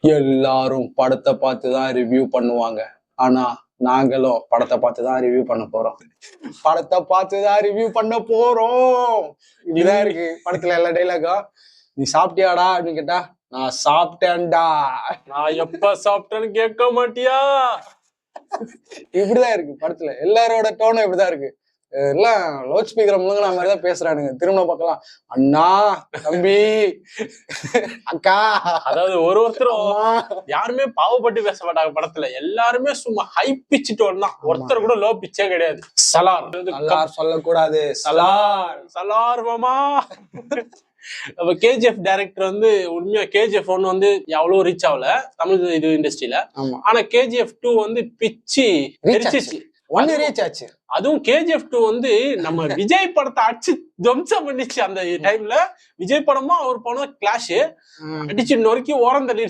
எல்லாரும் படத்தை பார்த்துதான் ரிவ்யூ பண்ணுவாங்க. ஆனா நாங்களும் படத்தை பார்த்துதான் ரிவ்யூ பண்ண போறோம். படத்தை பார்த்துதான் ரிவ்யூ பண்ண போறோம். இப்படிதான் இருக்கு படத்துல எல்லா டைலாகும். நீ சாப்பிட்டியாடா அப்படின்னு கேட்டா நான் சாப்பிட்டேன்டா. நான் எப்ப சாப்பிட்டேன்னு கேட்க மாட்டியா? இப்படிதான் இருக்கு படத்துல. எல்லாரோட டோனும் இப்படிதான் இருக்கு. எல்லாம் லவுட் ஸ்பீக்கர் முழுங்கின மாதிரிதான் பேசுறானுங்க. திரும்ப பார்க்கலாம் அண்ணா, தம்பி, அக்கா. அதாவது ஒருத்தரும் யாருமே பாவப்பட்டு பேச மாட்டாங்க படத்துல. எல்லாருமே சும்மா ஹை பிச் டோன் தான். ஒருத்தர் கூட லோ பிச்சே கிடையாது. சலார் சொல்லக்கூடாது. சலார் மாமா. அப்ப கேஜிஎஃப் டைரக்டர் வந்து உண்மையா கேஜிஎஃப் 1 வந்து எவ்வளவு ரீச் ஆகல தமிழ் இது இண்டஸ்ட்ரியில. ஆனா கேஜிஎஃப் 2 வந்து பிச்சு ரீச் ஆச்சு. அதுவும் கேஜிஎஃப் 2 வந்து நம்ம விஜய் படத்தை அடிச்சு துவம்சம் பண்ணிச்சு. அந்த டைம்ல விஜய் படமும் அவர் படம் கிளாஷ் அடிச்சு நொறுக்கி ஓரம் தள்ளி